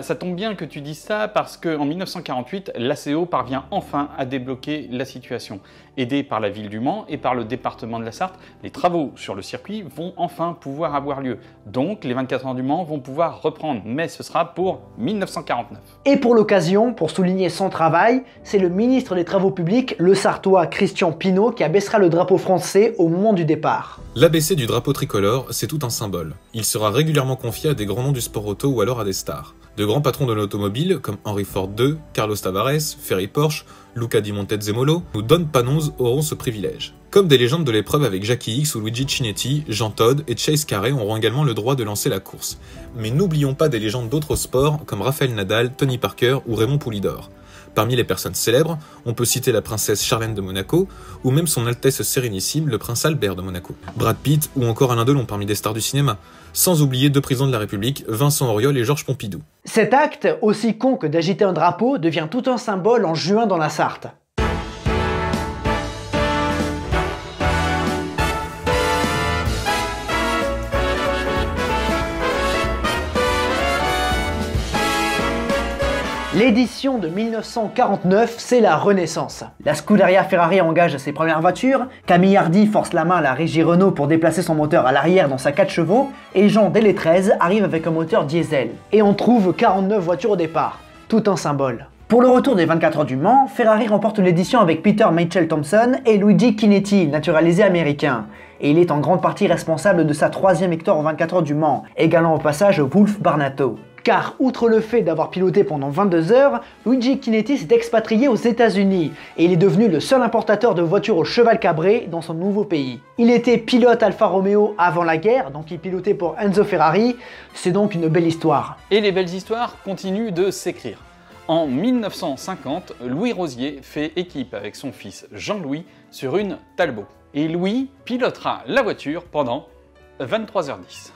C: Ça tombe bien que tu dises ça parce qu'en 1948, l'ACO parvient enfin à débloquer la situation. Aidé par la ville du Mans et par le département de la Sarthe, les travaux sur le circuit vont enfin pouvoir avoir lieu. Donc les 24 heures du Mans vont pouvoir reprendre, mais ce sera pour 1949.
A: Et pour l'occasion, pour souligner son travail, c'est le ministre des Travaux publics, le Sartois Christian Pineau, qui abaissera le drapeau français au moment du départ.
B: L'abaissé du drapeau tricolore, c'est tout un symbole. Il sera régulièrement confié à des grands noms du sport auto ou alors à des stars. De grands patrons de l'automobile comme Henry Ford II, Carlos Tavares, Ferry Porsche, Luca Di Montezemolo ou Don Panoz auront ce privilège. Comme des légendes de l'épreuve avec Jackie Hicks ou Luigi Chinetti, Jean Todt et Chase Carey auront également le droit de lancer la course. Mais n'oublions pas des légendes d'autres sports comme Rafael Nadal, Tony Parker ou Raymond Poulidor. Parmi les personnes célèbres, on peut citer la princesse Charlène de Monaco, ou même son Altesse Sérénissime, le prince Albert de Monaco. Brad Pitt ou encore Alain Delon parmi des stars du cinéma. Sans oublier 2 présidents de la République, Vincent Auriol et Georges Pompidou.
A: Cet acte, aussi con que d'agiter un drapeau, devient tout un symbole en juin dans la Sarthe. L'édition de 1949, c'est la Renaissance. La Scuderia Ferrari engage ses premières voitures, Camille Hardy force la main à la régie Renault pour déplacer son moteur à l'arrière dans sa 4 chevaux, et Jean Delettrez arrive avec un moteur diesel. Et on trouve 49 voitures au départ. Tout un symbole. Pour le retour des 24 heures du Mans, Ferrari remporte l'édition avec Peter Mitchell Thompson et Luigi Chinetti, naturalisé américain. Et il est en grande partie responsable de sa 3e victoire aux 24 heures du Mans, égalant au passage Wolf Barnato. Car outre le fait d'avoir piloté pendant 22 heures, Luigi Chinetti s'est expatrié aux États-Unis et il est devenu le seul importateur de voitures au cheval cabré dans son nouveau pays. Il était pilote Alfa Romeo avant la guerre, donc il pilotait pour Enzo Ferrari, c'est donc une belle histoire.
C: Et les belles histoires continuent de s'écrire. En 1950, Louis Rosier fait équipe avec son fils Jean-Louis sur une Talbot. Et Louis pilotera la voiture pendant 23h10.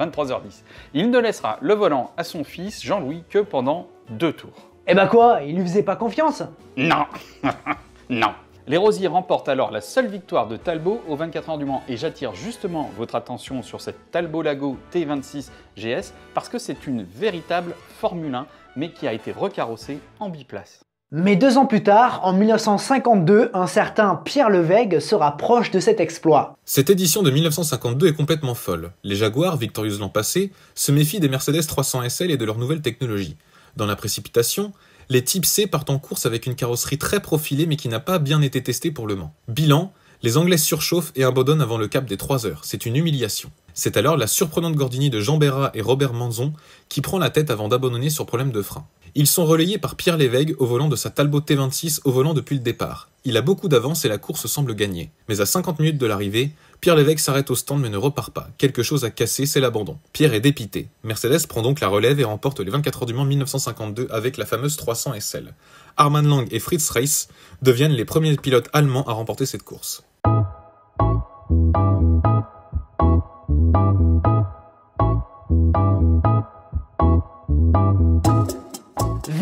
C: 23h10. Il ne laissera le volant à son fils Jean-Louis que pendant 2 tours.
A: Eh bah quoi, il lui faisait pas confiance?
C: Non. Non. Les Rosiers remportent alors la seule victoire de Talbot aux 24 heures du Mans. Et j'attire justement votre attention sur cette Talbot Lago T26 GS parce que c'est une véritable Formule 1, mais qui a été recarrossée en biplace.
A: Mais 2 ans plus tard, en 1952, un certain Pierre Levègue se rapproche de cet exploit.
B: Cette édition de 1952 est complètement folle. Les Jaguars, victorieuses l'an passé, se méfient des Mercedes 300 SL et de leur nouvelle technologie. Dans la précipitation, les Type C partent en course avec une carrosserie très profilée mais qui n'a pas bien été testée pour le Mans. Bilan, les Anglais surchauffent et abandonnent avant le cap des 3 heures. C'est une humiliation. C'est alors la surprenante Gordini de Jean Berra et Robert Manzon qui prend la tête avant d'abandonner sur problème de frein. Ils sont relayés par Pierre Levègue au volant de sa Talbot T26 au volant depuis le départ. Il a beaucoup d'avance et la course semble gagnée. Mais à 50 minutes de l'arrivée, Pierre Levègue s'arrête au stand mais ne repart pas. Quelque chose a cassé, c'est l'abandon. Pierre est dépité. Mercedes prend donc la relève et remporte les 24 heures du Mans 1952 avec la fameuse 300 SL. Arman Lang et Fritz Reis deviennent les premiers pilotes allemands à remporter cette course.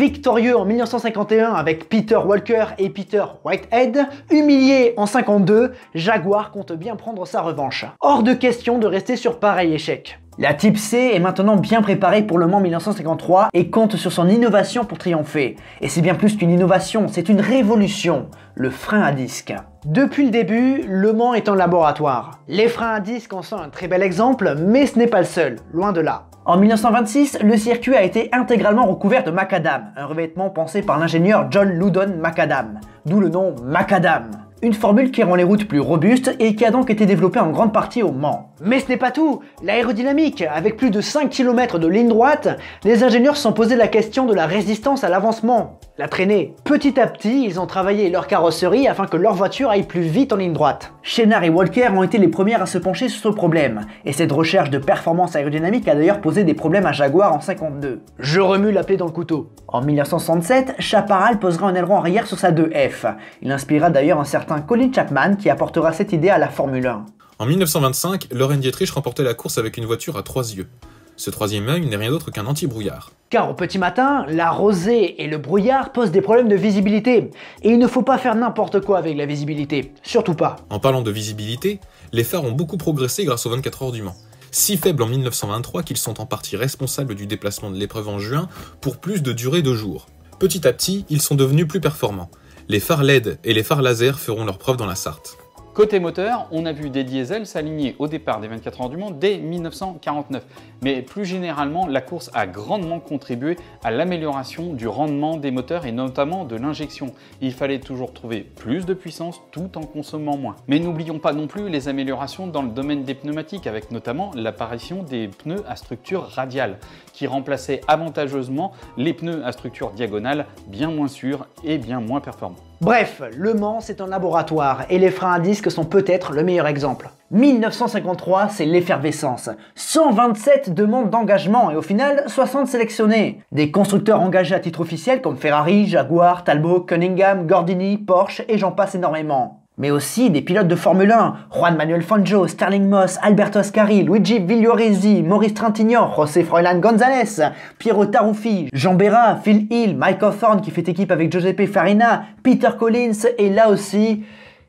A: victorieux en 1951 avec Peter Walker et Peter Whitehead, humilié en 52, Jaguar compte bien prendre sa revanche. Hors de question de rester sur pareil échec. La Type C est maintenant bien préparée pour le Mans 1953 et compte sur son innovation pour triompher. Et c'est bien plus qu'une innovation, c'est une révolution, le frein à disque. Depuis le début, Le Mans est un laboratoire. Les freins à disque en sont un très bel exemple, mais ce n'est pas le seul, loin de là. En 1926, le circuit a été intégralement recouvert de macadam, un revêtement pensé par l'ingénieur John Loudon Macadam, d'où le nom Macadam. Une formule qui rend les routes plus robustes et qui a donc été développée en grande partie au Mans. Mais ce n'est pas tout. L'aérodynamique, avec plus de 5 km de ligne droite, les ingénieurs se sont posé la question de la résistance à l'avancement, la traînée. Petit à petit, ils ont travaillé leur carrosserie afin que leur voiture aille plus vite en ligne droite. Chénard et Walker ont été les premières à se pencher sur ce problème, et cette recherche de performance aérodynamique a d'ailleurs posé des problèmes à Jaguar en 52. Je remue la plaie dans le couteau. En 1967, Chaparral posera un aileron arrière sur sa 2F. Il inspirera d'ailleurs un certain Colin Chapman qui apportera cette idée à la Formule 1.
B: En 1925, Loren Dietrich remportait la course avec une voiture à 3 yeux. Ce troisième œil n'est rien d'autre qu'un anti-brouillard.
A: Car au petit matin, la rosée et le brouillard posent des problèmes de visibilité. Et il ne faut pas faire n'importe quoi avec la visibilité. Surtout pas.
B: En parlant de visibilité, les phares ont beaucoup progressé grâce aux 24 heures du Mans. Si faibles en 1923 qu'ils sont en partie responsables du déplacement de l'épreuve en juin pour plus de durée de jour. Petit à petit, ils sont devenus plus performants. Les phares LED et les phares laser feront leur preuve dans la Sarthe.
C: Côté moteur, on a vu des diesels s'aligner au départ des 24 heures du Mans dès 1949. Mais plus généralement, la course a grandement contribué à l'amélioration du rendement des moteurs et notamment de l'injection. Il fallait toujours trouver plus de puissance tout en consommant moins. Mais n'oublions pas non plus les améliorations dans le domaine des pneumatiques avec notamment l'apparition des pneus à structure radiale qui remplaçaient avantageusement les pneus à structure diagonale bien moins sûrs et bien moins performants.
A: Bref, Le Mans c'est un laboratoire et les freins à disque sont peut-être le meilleur exemple. 1953, c'est l'effervescence. 127 demandes d'engagement et au final 60 sélectionnés. Des constructeurs engagés à titre officiel comme Ferrari, Jaguar, Talbot, Cunningham, Gordini, Porsche et j'en passe énormément. Mais aussi des pilotes de Formule 1, Juan Manuel Fangio, Sterling Moss, Alberto Ascari, Luigi Villoresi, Maurice Trintignant, José Froilán González, Piero Taruffi, Jean Berra, Phil Hill, Mike Hawthorne qui fait équipe avec Giuseppe Farina, Peter Collins et là aussi...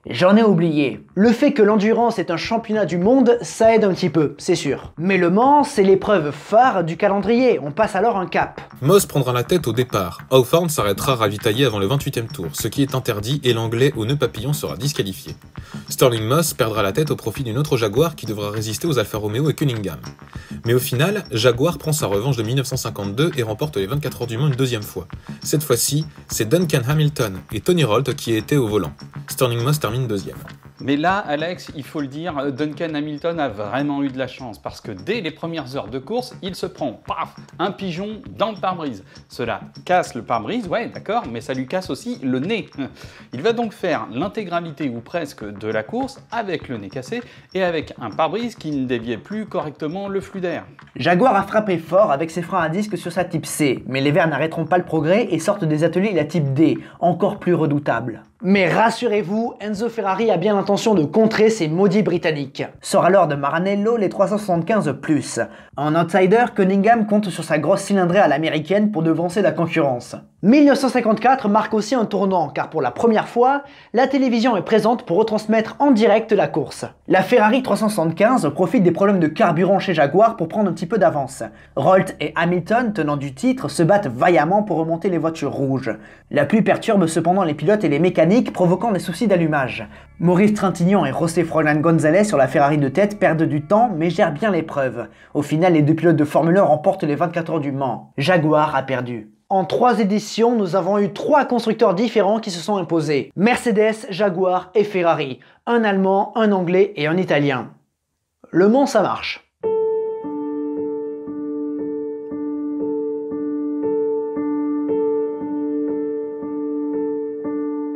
A: J'en ai oublié. Le fait que l'endurance est un championnat du monde, ça aide un petit peu, c'est sûr. Mais Le Mans, c'est l'épreuve phare du calendrier, on passe alors un cap.
B: Moss prendra la tête au départ. Hawthorne s'arrêtera ravitaillé avant le 28e tour, ce qui est interdit et l'anglais au nœud papillon sera disqualifié. Sterling Moss perdra la tête au profit d'une autre Jaguar qui devra résister aux Alfa Romeo et Cunningham. Mais au final, Jaguar prend sa revanche de 1952 et remporte les 24 heures du Mans une deuxième fois. Cette fois-ci, c'est Duncan Hamilton et Tony Rolt qui étaient au volant. Sterling Moss termine deuxième.
C: Mais là, Alex, il faut le dire, Duncan Hamilton a vraiment eu de la chance parce que dès les premières heures de course, il se prend, paf, un pigeon dans le pare-brise. Cela casse le pare-brise, ouais, d'accord, mais ça lui casse aussi le nez. Il va donc faire l'intégralité ou presque de la course avec le nez cassé et avec un pare-brise qui ne déviait plus correctement le flux d'air.
A: Jaguar a frappé fort avec ses freins à disque sur sa Type C, mais les Verts n'arrêteront pas le progrès et sortent des ateliers la Type D, encore plus redoutable. Mais rassurez-vous, Enzo Ferrari a bien l'intention de contrer ces maudits Britanniques. Sort alors de Maranello les 375+. En outsider, Cunningham compte sur sa grosse cylindrée à l'américaine pour devancer la concurrence. 1954 marque aussi un tournant, car pour la première fois, la télévision est présente pour retransmettre en direct la course. La Ferrari 375 profite des problèmes de carburant chez Jaguar pour prendre un petit peu d'avance. Rolt et Hamilton, tenant du titre, se battent vaillamment pour remonter les voitures rouges. La pluie perturbe cependant les pilotes et les mécaniques, provoquant des soucis d'allumage. Maurice Trintignant et José Froilán González sur la Ferrari de tête perdent du temps, mais gèrent bien l'épreuve. Au final, les deux pilotes de Formule 1 remportent les 24 heures du Mans. Jaguar a perdu. En 3 éditions, nous avons eu 3 constructeurs différents qui se sont imposés. Mercedes, Jaguar et Ferrari. Un Allemand, un Anglais et un Italien. Le Mans, ça marche.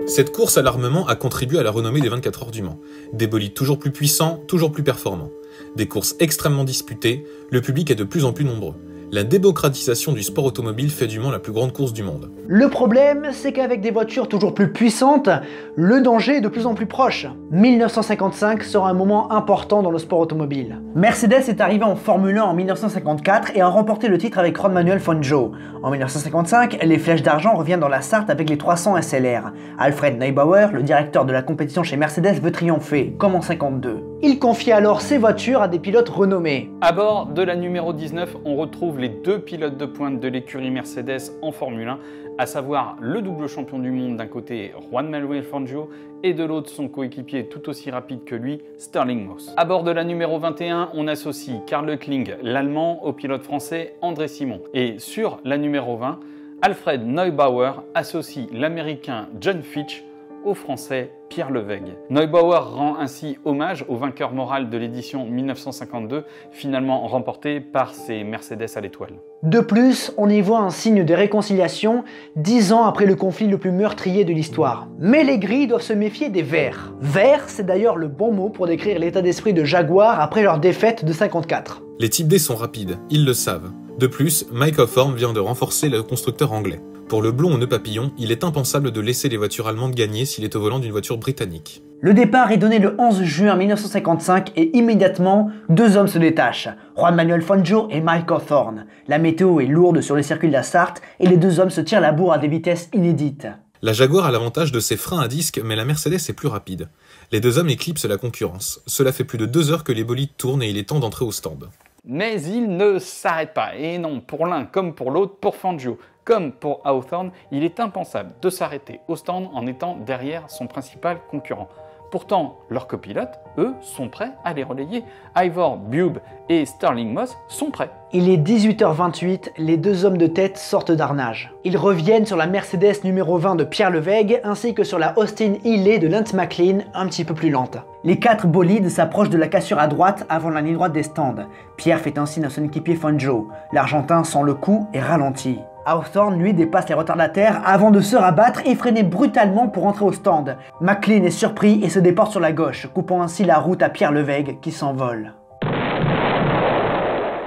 B: Cette course à l'armement a contribué à la renommée des 24 heures du Mans. Des bolides toujours plus puissants, toujours plus performants. Des courses extrêmement disputées, le public est de plus en plus nombreux. La démocratisation du sport automobile fait du Mans la plus grande course du monde.
A: Le problème, c'est qu'avec des voitures toujours plus puissantes, le danger est de plus en plus proche. 1955 sera un moment important dans le sport automobile. Mercedes est arrivé en Formule 1 en 1954 et a remporté le titre avec Juan Manuel Fangio. En 1955, les flèches d'argent reviennent dans la Sarthe avec les 300 SLR. Alfred Neubauer, le directeur de la compétition chez Mercedes, veut triompher, comme en 52. Il confie alors ses voitures à des pilotes renommés.
C: À bord de la numéro 19, on retrouve les deux pilotes de pointe de l'écurie Mercedes en Formule 1, à savoir le double champion du monde d'un côté Juan Manuel Fangio et de l'autre son coéquipier tout aussi rapide que lui, Stirling Moss. À bord de la numéro 21, on associe Karl Öckling, l'allemand, au pilote français André Simon. Et sur la numéro 20, Alfred Neubauer associe l'américain John Fitch au français Pierre Levègue. Neubauer rend ainsi hommage au vainqueur moral de l'édition 1952, finalement remporté par ses Mercedes à l'étoile.
A: De plus, on y voit un signe de réconciliation 10 ans après le conflit le plus meurtrier de l'histoire. Mais les gris doivent se méfier des verts. Vert, c'est d'ailleurs le bon mot pour décrire l'état d'esprit de Jaguar après leur défaite de 54.
B: Les Type D sont rapides, ils le savent. De plus, Mike Hawthorne vient de renforcer le constructeur anglais. Pour le blond aux nœuds papillons, il est impensable de laisser les voitures allemandes gagner s'il est au volant d'une voiture britannique.
A: Le départ est donné le 11 juin 1955 et immédiatement, deux hommes se détachent, Juan Manuel Fangio et Mike Hawthorne. La météo est lourde sur les circuits de la Sarthe et les deux hommes se tirent la bourre à des vitesses inédites.
B: La Jaguar a l'avantage de ses freins à disque, mais la Mercedes est plus rapide. Les deux hommes éclipsent la concurrence. Cela fait plus de 2 heures que les bolides tournent et il est temps d'entrer au stand.
C: Mais il ne s'arrête pas, et non, pour l'un comme pour l'autre, pour Fangio comme pour Hawthorne, il est impensable de s'arrêter au stand en étant derrière son principal concurrent. Pourtant, leurs copilotes, eux, sont prêts à les relayer. Ivor Bueb et Stirling Moss sont prêts.
A: Il est 18h28, les deux hommes de tête sortent d'Arnage. Ils reviennent sur la Mercedes numéro 20 de Pierre Levègue ainsi que sur la Austin Healey de Lance McLean, un petit peu plus lente. Les quatre bolides s'approchent de la cassure à droite avant la ligne droite des stands. Pierre fait un signe à son équipier Fangio. L'Argentin sent le coup et ralentit. Hawthorne, lui, dépasse les retardataires avant de se rabattre et freiner brutalement pour entrer au stand. McLean est surpris et se déporte sur la gauche, coupant ainsi la route à Pierre Levègue qui s'envole.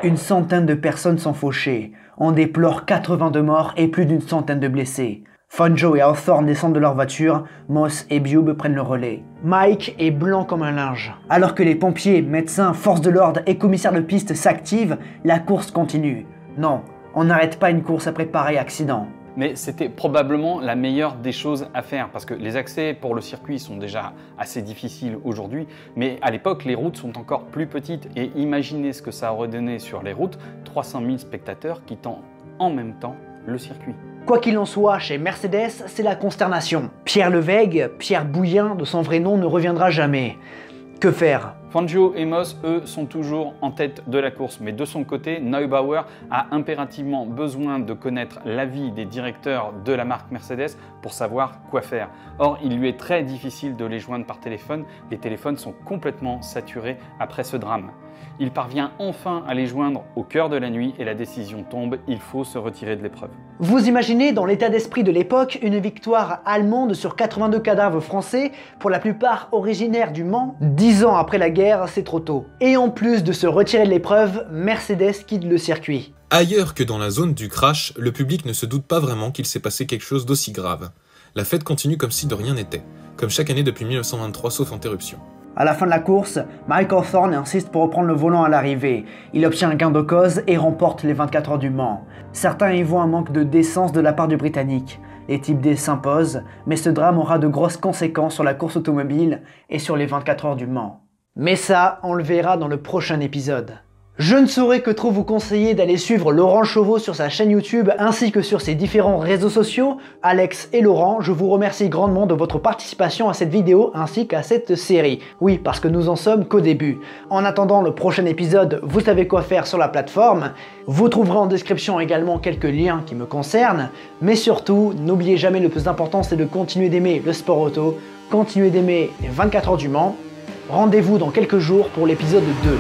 A: Une centaine de personnes sont fauchées. On déplore 82 morts et plus d'une centaine de blessés. Fangio et Hawthorne descendent de leur voiture, Moss et Bueb prennent le relais. Mike est blanc comme un linge. Alors que les pompiers, médecins, forces de l'ordre et commissaires de piste s'activent, la course continue. Non, on n'arrête pas une course après pareil accident.
C: Mais c'était probablement la meilleure des choses à faire parce que les accès pour le circuit sont déjà assez difficiles aujourd'hui, mais à l'époque les routes sont encore plus petites et imaginez ce que ça aurait donné sur les routes, 300 000 spectateurs quittant en même temps le circuit.
A: Quoi qu'il en soit, chez Mercedes, c'est la consternation. Pierre Levègue, Pierre Bouillin de son vrai nom, ne reviendra jamais. Que faire ?
C: Fangio et Moss, eux, sont toujours en tête de la course, mais de son côté, Neubauer a impérativement besoin de connaître l'avis des directeurs de la marque Mercedes pour savoir quoi faire. Or, il lui est très difficile de les joindre par téléphone, les téléphones sont complètement saturés après ce drame. Il parvient enfin à les joindre au cœur de la nuit et la décision tombe, il faut se retirer de l'épreuve.
A: Vous imaginez dans l'état d'esprit de l'époque une victoire allemande sur 82 cadavres français, pour la plupart originaires du Mans. 10 ans après la guerre, c'est trop tôt. Et en plus de se retirer de l'épreuve, Mercedes quitte le circuit.
B: Ailleurs que dans la zone du crash, le public ne se doute pas vraiment qu'il s'est passé quelque chose d'aussi grave. La fête continue comme si de rien n'était, comme chaque année depuis 1923 sauf interruption.
A: À la fin de la course, Mike Hawthorne insiste pour reprendre le volant à l'arrivée. Il obtient un gain de cause et remporte les 24 heures du Mans. Certains y voient un manque de décence de la part du Britannique. Les Type D s'imposent, mais ce drame aura de grosses conséquences sur la course automobile et sur les 24 heures du Mans. Mais ça, on le verra dans le prochain épisode. Je ne saurais que trop vous conseiller d'aller suivre Laurent Chauveau sur sa chaîne YouTube ainsi que sur ses différents réseaux sociaux. Alex et Laurent, je vous remercie grandement de votre participation à cette vidéo ainsi qu'à cette série. Oui, parce que nous en sommes qu'au début. En attendant le prochain épisode, vous savez quoi faire sur la plateforme. Vous trouverez en description également quelques liens qui me concernent. Mais surtout, n'oubliez jamais le plus important, c'est de continuer d'aimer le sport auto, continuer d'aimer les 24 heures du Mans. Rendez-vous dans quelques jours pour l'épisode 2.